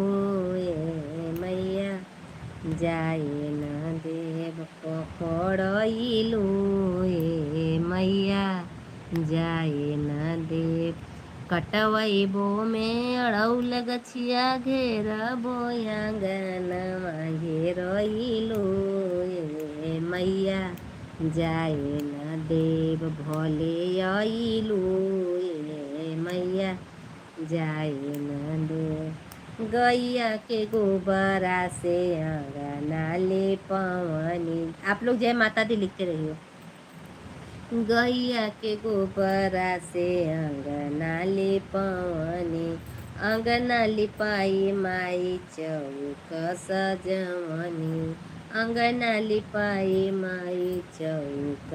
ए मैया जाए ना देव, पकड़इलू ए मैया जाए ना देव, कटवैबो में अड़ौल गछिया घेरबो आंगनवा, घेरइलू ए मैया जाए ना देव, भले अइलू ए मैया जाए ना देव। गैया के गोबरा से अंगना ले पवनी, आप लोग जय माता दी लिखते रहिए। गैया के गोबरा से अंगना ले पवनी, अंगना लिपाई माई चौक सजवनी, अंगना लिपाई माई चौक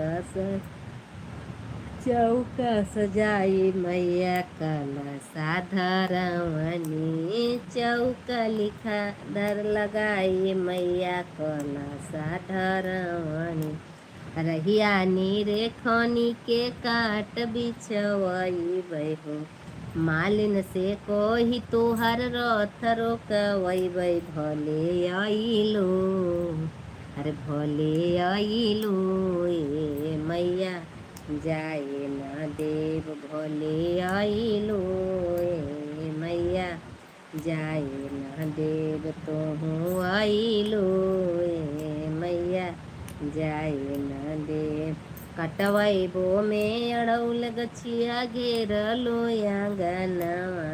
चौका सजाई मैया कला साधरवनी, चौका लिखा दर लगाई मैया कला साधरवनी, रहिया नीरे खनी के काट बिछवई बहो, मालिन से कोही तोहर रथ रोकवई बई, भले अइलो अरे भले अइलो ए मैया जाए ना देव, भले अइलो ए मैया जाए ना देव, तोहू अइलो ए मैया जाए ना देव। कटवैबो में अड़ौल गछिया घेरलो आंगनवा,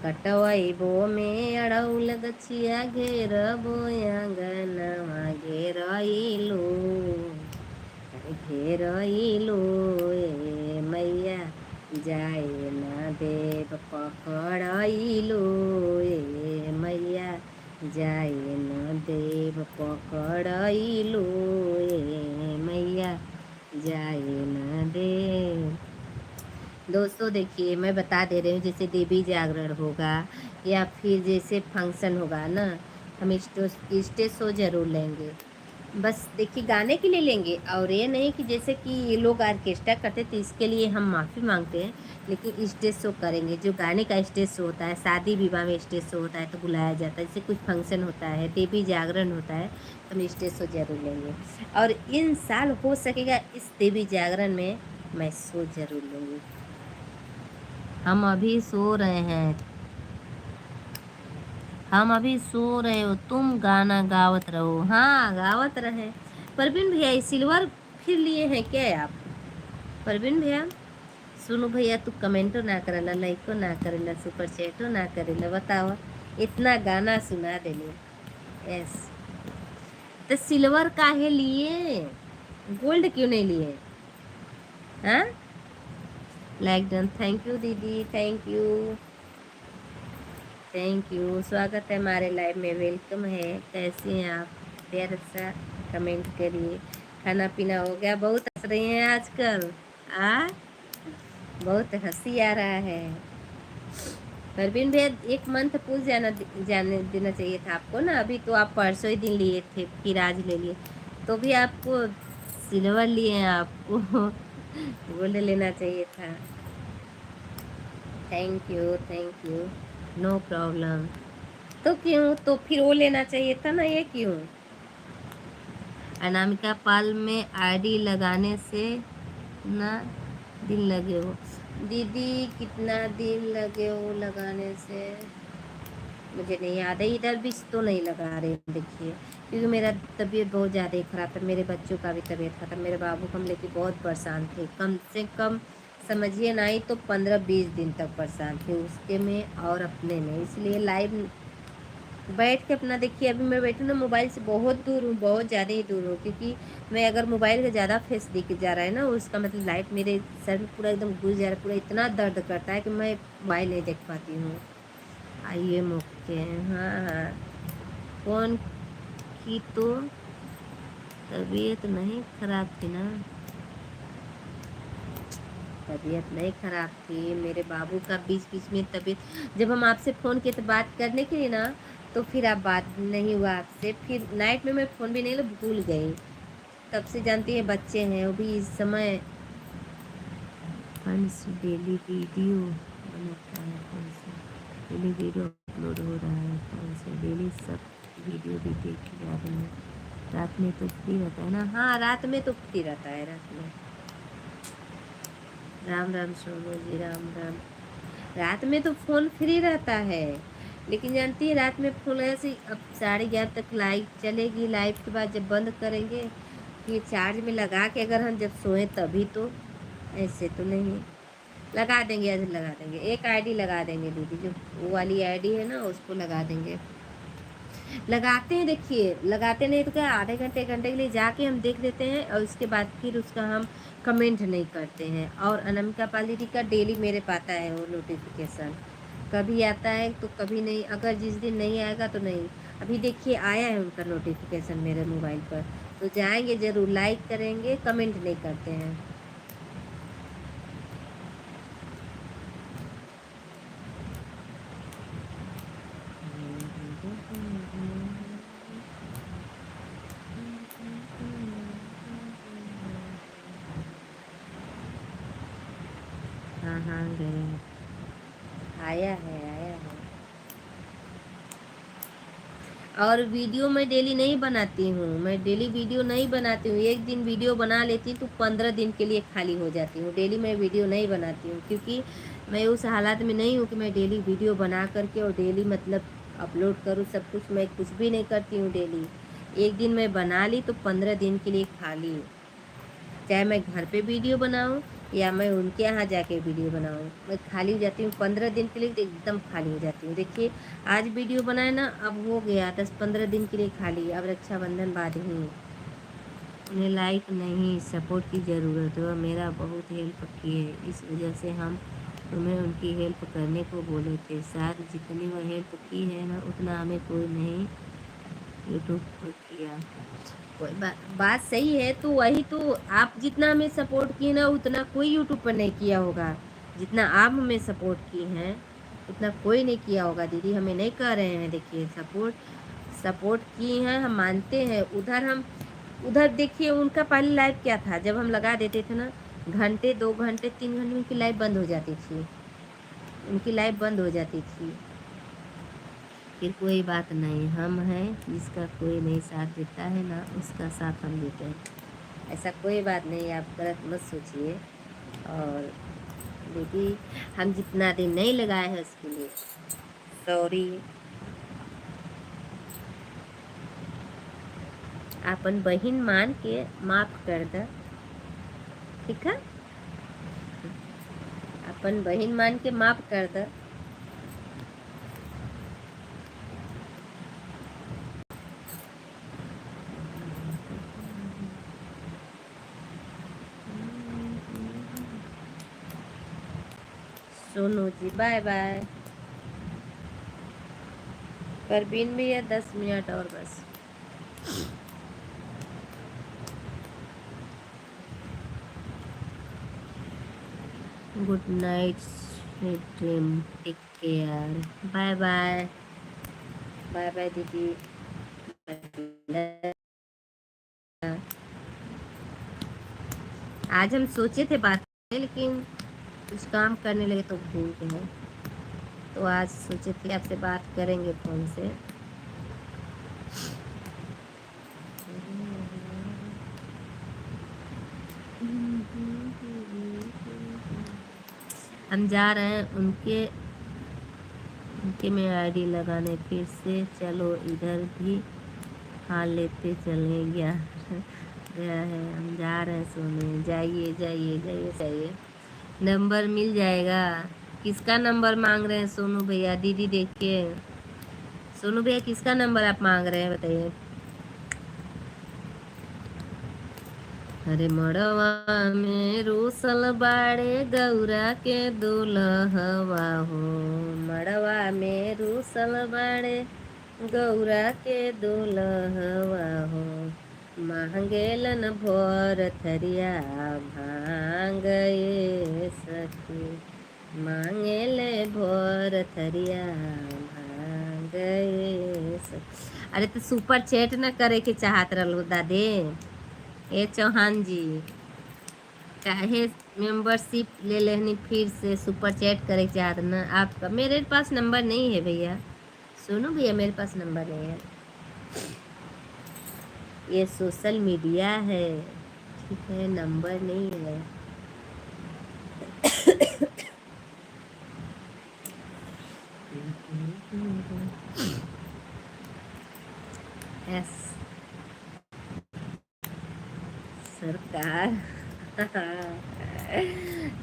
कटवैबो में अड़ौल गछिया घेरबो आंगनवा, घेरइलो घेरइलो ए मैया जाए न देव, पकड़इलो ए मैया जाए न देव, पकड़इलो ए मैया जाए न देव। दोस्तों देखिए, मैं बता दे रही हूँ, जैसे देवी जागरण होगा या फिर जैसे फंक्शन होगा ना, हम स्टेज शो जरूर लेंगे। बस देखिए गाने के लिए लेंगे, और ये नहीं कि जैसे कि ये लोग ऑर्केस्ट्रा करते तो इसके लिए हम माफ़ी मांगते हैं, लेकिन स्टेज शो करेंगे। जो गाने का स्टेज शो होता है, शादी विवाह में स्टेज शो होता है तो बुलाया जाता है, जैसे कुछ फंक्शन होता है, देवी जागरण होता है तो हम स्टेज शो जरूर लेंगे। और इन साल हो सकेगा इस देवी जागरण में मैं शो जरूर लूँगी। हम अभी सो रहे हैं, हम अभी सो रहे हो, तुम गाना गावत रहो। हाँ गावत रहे। परवीन भैया सिल्वर फिर लिए हैं क्या आप? परवीन भैया सुनो भैया, तू कमेंटो ना करेला, लाइको ना करेला, सुपर चैटो ना करेला, बताओ इतना गाना सुना देले। यस, तो सिल्वर काहे लिए, गोल्ड क्यों नहीं लिए? हाँ लाइक डन, थैंक यू दीदी, थैंक यू थैंक यू। स्वागत है हमारे लाइव में, वेलकम है। कैसे हैं आप? प्यार सा कमेंट करिए। खाना पीना हो गया? बहुत हंस रही हैं आजकल, बहुत हंसी आ रहा है। परवीन भैया एक मंथ पूछ जाने देना चाहिए था आपको ना। अभी तो आप परसों ही दिन लिए थे, फिर आज ले लिए, तो भी आपको सिल्वर लिए हैं, आपको गोल्ड लेना चाहिए था। Thank you, no problem. तो क्यों, तो फिर वो लेना चाहिए था ना, ये क्यों? अनामिका पाल में आईडी लगाने से ना दिन लगे हो? दीदी कितना दिन लगे हो लगाने से मुझे नहीं याद है। इधर भी तो नहीं लगा रहे देखिए, क्योंकि मेरा तबीयत बहुत ज़्यादा ही ख़राब था, मेरे बच्चों का भी तबीयत ख़राब, मेरे बाबू को हम लेके बहुत परेशान थे। कम से कम समझिए ना ही तो 15-20 दिन तक परेशान थे, उसके में और अपने में। इसलिए लाइव बैठ के अपना देखिए। अभी मैं बैठूँ ना मोबाइल से बहुत दूर हूँ, बहुत ज़्यादा ही दूर हूँ, क्योंकि मैं अगर मोबाइल का ज़्यादा फेस दिख जा रहा है ना, उसका मतलब लाइट मेरे सर में पूरा एकदम घुस जा रहा है, पूरा इतना दर्द करता है कि मैं मोबाइल नहीं देख पाती हूँ। आइए मुक्के, हाँ हाँ, फोन की तो तबीयत नहीं खराब थी ना? तबीयत नहीं खराब थी, मेरे बाबू का बीच बीच में तबीयत, जब हम आपसे फ़ोन किए तो बात करने के लिए ना, तो फिर आप बात नहीं हुआ आपसे, फिर नाइट में मैं फ़ोन भी नहीं लो, भूल गई। तब से जानती है बच्चे हैं, वो भी इस समय फ्रेंड्स डेली वीडियो बनाता है, कौन सा डेली वीडियो अपलोड हो रहा है, कौन से डेली सब वीडियो भी देख के जा रहे हैं। रात में तो फ्री रहता है ना? हाँ रात में तो फ्री रहता है, रात में। राम राम सोनू जी, राम राम। रात में तो फ़ोन फ्री रहता है, लेकिन जानती है रात में फ़ोन ऐसे अब 11:30 तक लाइव चलेगी, लाइव के बाद जब बंद करेंगे फिर चार्ज में लगा के अगर हम जब सोएं तभी, तो ऐसे तो नहीं। लगा देंगे, ऐसे लगा देंगे, एक आईडी लगा देंगे दीदी, जो वो वाली आईडी है ना उसको लगा देंगे। लगाते हैं देखिए, लगाते नहीं तो क्या, आधे घंटे घंटे के लिए जाके हम देख लेते हैं और उसके बाद फिर उसका हम कमेंट नहीं करते हैं। और अनामिका पाल दीदी का डेली मेरे पाता है वो नोटिफिकेशन, कभी आता है तो कभी नहीं, अगर जिस दिन नहीं आएगा तो नहीं। अभी देखिए आया है उनका नोटिफिकेशन मेरे मोबाइल पर, तो जाएंगे ज़रूर, लाइक करेंगे, कमेंट नहीं करते हैं। हाँ हाँ गए, आया है। और वीडियो मैं डेली नहीं बनाती हूँ, मैं डेली वीडियो नहीं बनाती हूँ। एक दिन वीडियो बना लेती तो 15 दिन के लिए खाली हो जाती हूँ। डेली मैं वीडियो नहीं बनाती हूँ, क्योंकि मैं उस हालात में नहीं हूँ कि मैं डेली वीडियो बना करके और डेली मतलब अपलोड करूँ सब कुछ। मैं कुछ भी नहीं करती हूँ डेली। एक दिन मैं बना ली तो 15 दिन के लिए खाली हूँ। चाहे मैं घर पे वीडियो बनाऊं या मैं उनके यहाँ जाके वीडियो बनाऊं, मैं खाली हो जाती हूँ 15 दिन के लिए, तो एकदम खाली हो जाती हूँ। देखिए आज वीडियो बनाए ना, अब हो गया 10-15 दिन के लिए खाली, अब रक्षाबंधन बाद ही। उन्हें लाइक नहीं, सपोर्ट की ज़रूरत है, वह मेरा बहुत हेल्प की है, इस वजह से हम तुम्हें उनकी हेल्प करने को बोले थे। शायद जितनी वह हेल्प की है ना, उतना हमें कोई नहीं यूट्यूब पर किया। कोई बात सही है, तो वही तो, आप जितना हमें सपोर्ट किए ना, उतना कोई यूट्यूब पर नहीं किया होगा। जितना आप हमें सपोर्ट की हैं उतना कोई नहीं किया होगा दीदी, हमें नहीं कर रहे हैं। देखिए सपोर्ट सपोर्ट किए हैं, हम मानते हैं। उधर देखिए उनका पहले लाइव क्या था, जब हम लगा देते थे ना, घंटे 2 घंटे 3 घंटे उनकी लाइव बंद हो जाती थी, उनकी लाइव बंद हो जाती थी। फिर कोई बात नहीं, हम हैं, जिसका कोई नहीं साथ देता है ना, उसका साथ हम देते हैं। ऐसा कोई बात नहीं, आप गलत मत सोचिए। और दीदी हम जितना दिन नहीं लगाए हैं उसके लिए सॉरी। अपन बहन मान के माफ कर द, ठीक है? अपन बहन मान के माफ कर द। Sonu ji bye bye. परवीन भैया 10 मिनट और बस। Good night, sweet dream, take care, bye bye. Bye bye दीदी। आज हम सोचे थे बात करने, लेकिन कुछ काम करने लगे तो भूल गए। तो आज सोचे थे आपसे बात करेंगे फ़ोन से। हम जा रहे हैं उनके में आईडी लगाने, फिर से चलो इधर भी हाँ लेते चले गया है। हम जा रहे हैं सोने, जाइए जाइए जाइए जाइए, नंबर मिल जाएगा। किसका नंबर मांग रहे हैं सोनू भैया? दीदी देखिए, सोनू भैया किसका नंबर आप मांग रहे हैं बताइए। अरे मड़वा में रूसल बाड़े गौरा के दुल्हवा हो, मड़वा में रूसल बाड़े गौरा के दुल्हवा हो, मांगेलन भोर थरिया भांग ये सखी, मांगेले भोर थरिया भांग ये सखी। अरे तो सुपर चैट न करे के चाहत रहलो दादे। ए चौहान जी, काहे मेंबरशिप ले लेनी, फिर से सुपर चैट करे चाहत ना आपका? मेरे पास नंबर नहीं है भैया, सुनो भैया, मेरे पास नंबर नहीं है, ये सोशल मीडिया है, ठीक है? नंबर नहीं है। यस सरकार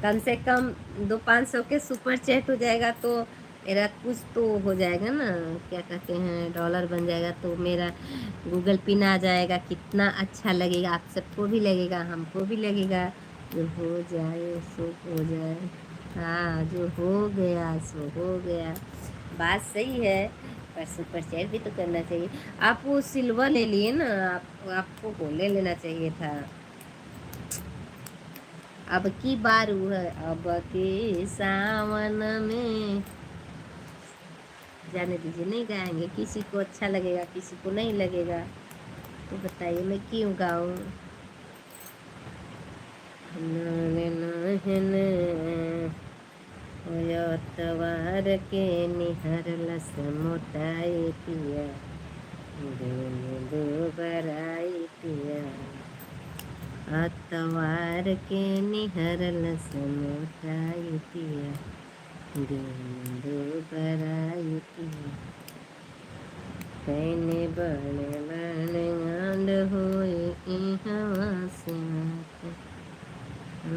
कम से कम 200-500 के सुपर चैट हो जाएगा तो मेरा कुछ तो हो जाएगा ना, क्या कहते हैं, डॉलर बन जाएगा, तो मेरा गूगल पिन आ जाएगा। कितना अच्छा लगेगा, आप सबको भी लगेगा, हमको भी लगेगा। जो हो जाए सो हो जाए, हाँ जो हो गया सो हो गया। बात सही है, पर सुपर चैट भी तो करना चाहिए। आप वो सिल्वर ले लिए ना, आपको वो ले लेना चाहिए था। अब की बार है, अब के सावन में, जाने दीजिए, नहीं गाएंगे। किसी को अच्छा लगेगा, किसी को नहीं लगेगा, तो बताइए मैं क्यों गाऊं? तवार के निहर लस मोटाई पिया, दो बराई पिया, अतवार के निहर लस मोटाई पिया, दो बराई पिया, कैने बड़े बड़े गांड होए हवा से अरे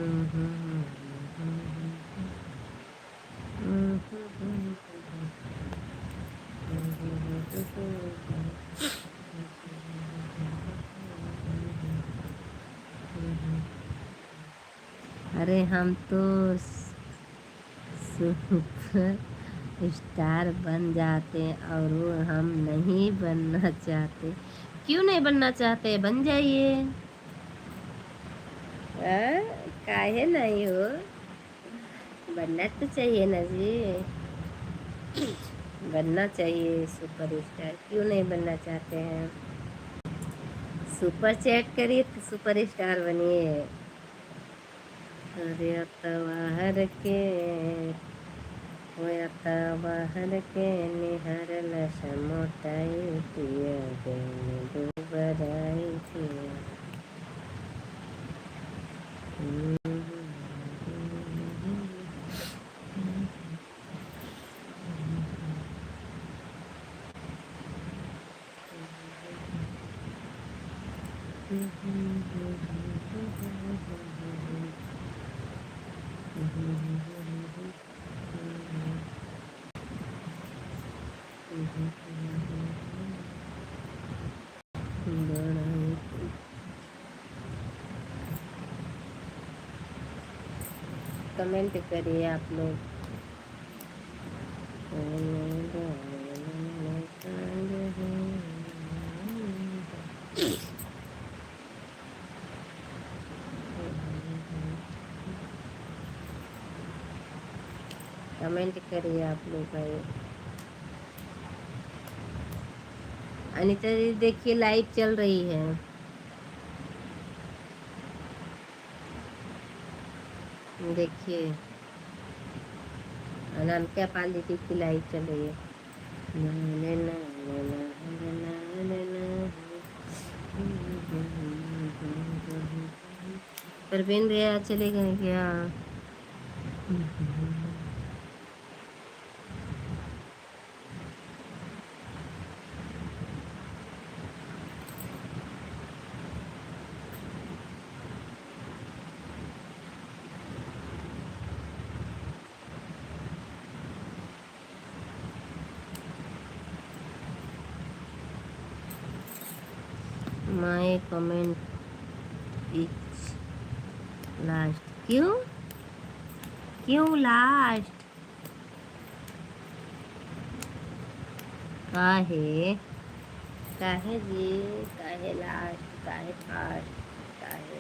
हम तो सुपर स्टार बन जाते और वो हम नहीं बनना चाहते। क्यों नहीं बनना चाहते? बन जाइए। काहे नहीं हो? बनना तो चाहिए ना जी। बनना चाहिए सुपर स्टार। क्यों नहीं बनना चाहते हैं? सुपर चैट करिए तो सुपर स्टार बनिए। अरे तवाहर के होया तवाहर के निहर लश मोटाई पिया गई दुबराई पिया। कमेंट करिए आप लोग। कमेंट करिए आप लोग भाई। अनिता जी देखिए लाइव चल रही है। देखिए अनामिका पाल दीदी की लाइव चल रही है। परवीन भैया चले गए क्या? My comment is last. क्यों क्यों लास्ट? काहे काहे जी? काहे लास्ट? काहे फास्ट? काहे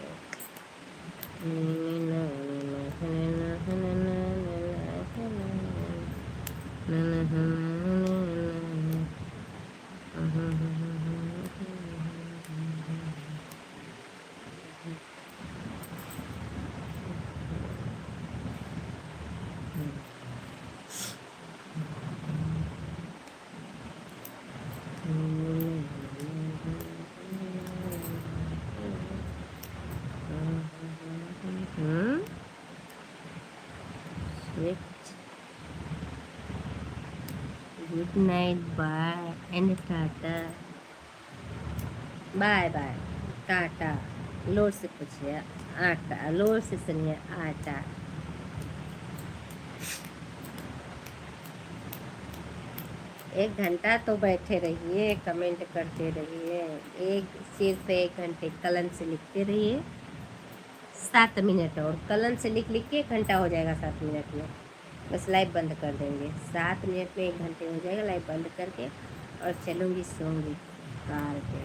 good night bye and tata. Bye bye tata. लोर से पूछिए आटा। लोर से सुनिए आटा। एक घंटा तो बैठे रहिए, कमेंट करते रहिए। सिर्फ 1 घंटे कलम से लिखते रहिए। 7 मिनट और कलम से लिख लिख के 1 घंटा हो जाएगा 7 मिनट में। बस लाइव बंद कर देंगे। 7 मिनट में 1 घंटे हो जाएगा। लाइव बंद करके और चलूँगी सोऊंगी कार पे।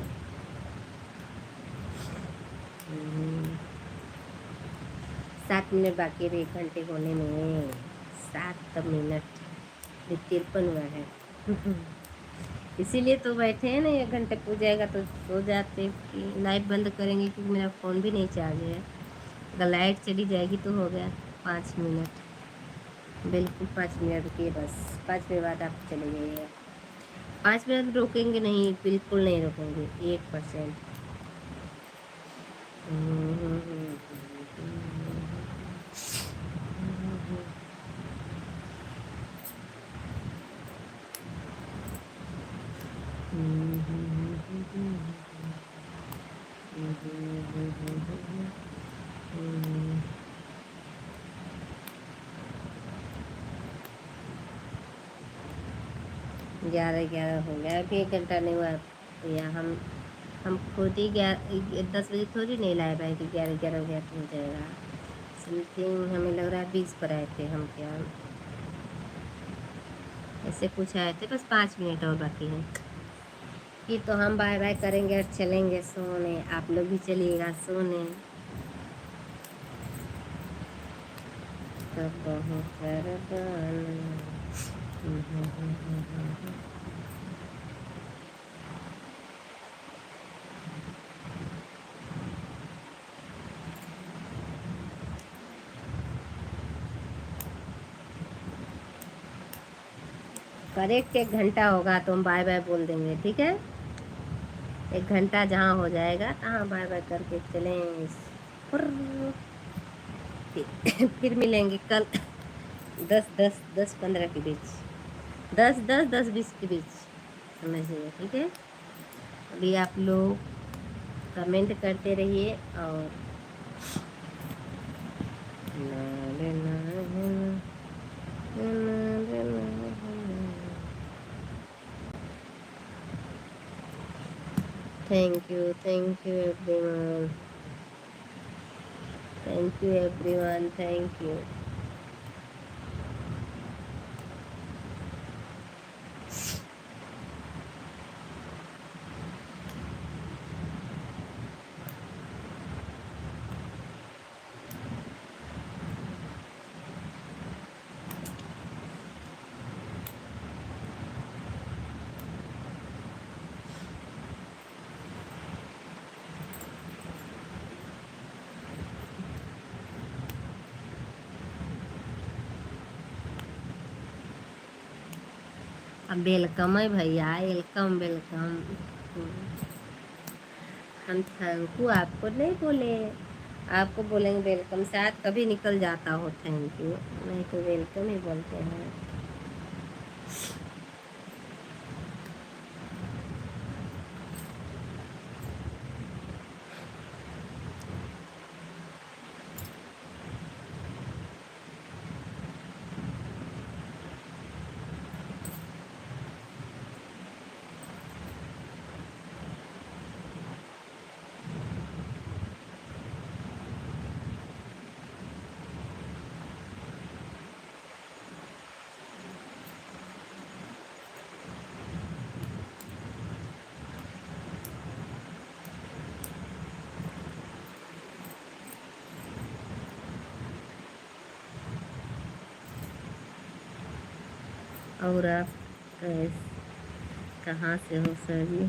7 मिनट बाकी है 1 घंटे होने में। 7 मिनट 53 हुआ है। इसीलिए तो बैठे हैं ना। 1 घंटे पूछ जाएगा तो सो जाते कि लाइव बंद करेंगे, क्योंकि मेरा फ़ोन भी नहीं चार्ज है। अगर लाइट चली जाएगी तो हो गया 5 मिनट। बिल्कुल 5 मिनट रुकिए बस। 5 मिनट बाद आप चले जाइएगा। 5 मिनट रोकेंगे नहीं, बिल्कुल नहीं रोकेंगे 1%। 11:11 हो गया, अभी 1 घंटा नहीं हुआ भैया। हम खुद ही 10 बजे थोड़ी नहीं लाए भाई कि 11:11 हो गया तो हो जाएगा। समथिंग हमें लग रहा है 20 पर आए थे हम, क्या ऐसे कुछ आए थे, बस 5 मिनट और बाकी है कि तो हम बाय बाय करेंगे और चलेंगे सोने। आप लोग भी चलिएगा सोने। तब करेक्ट 1 घंटा होगा तो हम बाय बाय बोल देंगे, ठीक है। 1 घंटा जहाँ हो जाएगा तहाँ बाय बाय करके चलें। फिर मिलेंगे कल 10:10 10:15 के बीच, 10:10 10:20 के बीच समझिए, ठीक है। अभी आप लोग कमेंट करते रहिए और thank you everyone, thank you. अब वेलकम है भैया, वेलकम। हम थैंक यू आपको नहीं बोले, आपको बोलेंगे वेलकम, शायद कभी निकल जाता हो थैंक यू, नहीं तो वेलकम ही बोलते हैं। और आप कहाँ से हो सर जी?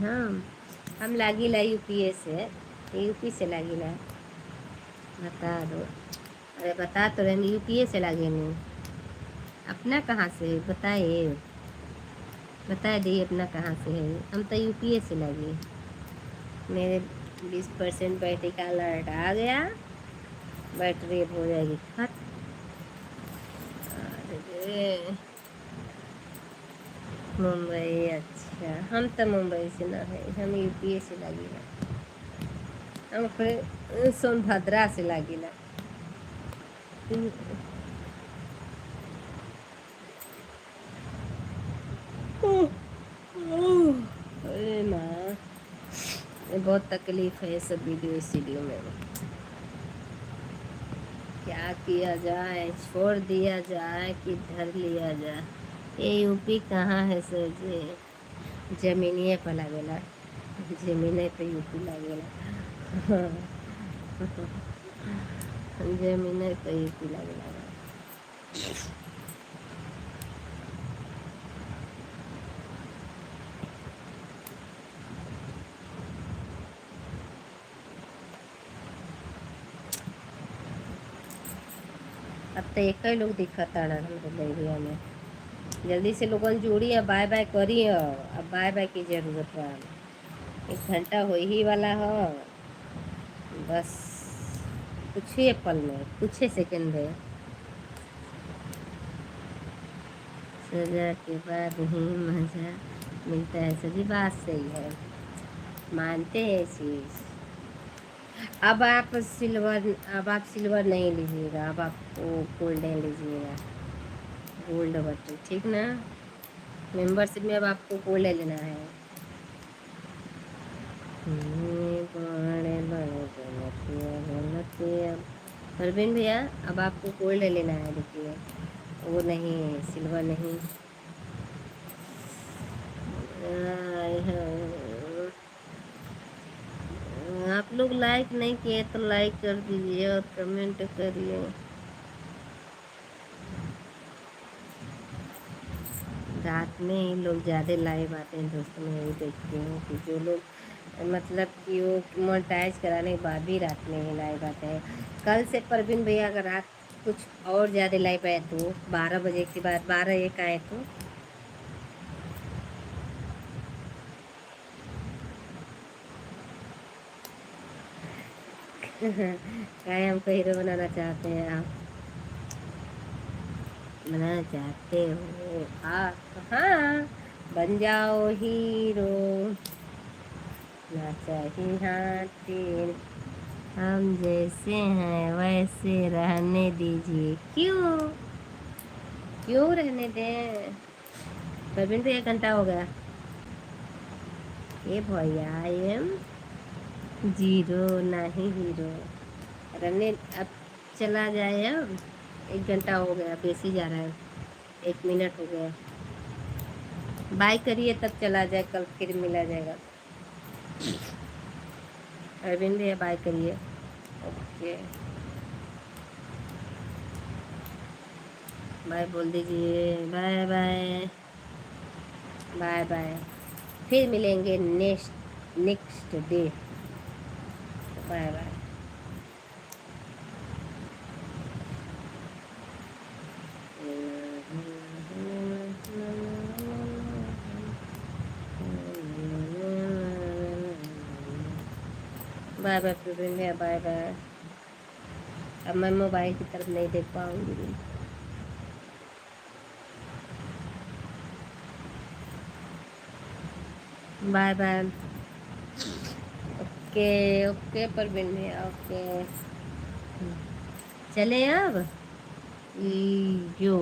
हम लागिला यूपीए से, यूपी से लागिला। बता दो, अरे बता तो रहे यूपीए से लागे नहीं। अपना कहाँ से बताइए, बता दिए अपना कहाँ से है। हम तो यूपीए से लगे। मेरे 20% बैटरी का अलर्ट आ गया, बैटरी अब हो जाएगी खत्म। मुंबई, अच्छा हम तो मुंबई से ना है, हम यूपी से लगी हम फिर सोनभद्रा से लगी ना। अरे माँ, बहुत तकलीफ है सब वीडियो में। क्या किया जाए, छोड़ दिया जाए कि धर लिया जाए। ये यूपी कहाँ है सर जी? जमीनिए पर लगेला, जमीने पे यूपी लगेला। जमीने पे यूपी लगेला। अब तो एक ही लोग दिखता है हम एरिया में। जल्दी से लोगन जोड़ी, अब बाय बाय करी हो, अब बाय बाय की जरूरत बा। 1 घंटा हो ही वाला हो, बस कुछ ही पल में, कुछ ही सेकंड में सजा के बाद ही मजा मिलता है। सभी बात सही है, मानते हैं चीज़। अब आप सिल्वर नहीं लीजिएगा, अब आप वो गोल्डन लीजिएगा, गोल्ड बटन, ठीक ना। मेंबरशिप में अब आपको कोड ले लेना है। परवीन भैया अब आपको कोड ले लेना है, देखिए वो नहीं, सिल्वर नहीं। आप लोग लाइक नहीं किए तो लाइक कर दीजिए और कमेंट करिए। रात में ही लोग ज़्यादा लाइव आते हैं दोस्तों, मैं यही देखती हूँ कि जो लोग मतलब कि वो मोनेटाइज कराने के बाद भी रात में ही लाइव आते हैं। कल से परवीन भैया अगर रात कुछ और ज़्यादा लाइव आए तो 12 बजे के बाद 12-1 आए तो क्या हमको हीरो बनाना चाहते हैं आप? बनाना चाहते हो आप? हाँ, बन जाओ हीरो, ना चाहिए हाथी, हम जैसे हैं वैसे रहने दीजिए। क्यों क्यों रहने दें? प्रवीण तो 1 घंटा हो गया। ये भैया आई एम जीरो नहीं हीरो। रहने अब चला जाए, अब 1 घंटा हो गया, बेसी जा रहा है, 1 मिनट हो गया। बाय करिए तब चला जाए, कल फिर मिला जाएगा। अरविंद भैया बाय करिए। ओके बाय बोल दीजिए। बाय बाय बाय बाय, फिर मिलेंगे next next day. Bye bye. Bye bye Praveen भैया, बाय बाय। अब मैं मोबाइल की तरफ नहीं देख पाऊंगी। Bye bye. Okay okay Praveen भैया, ओके चले अब जो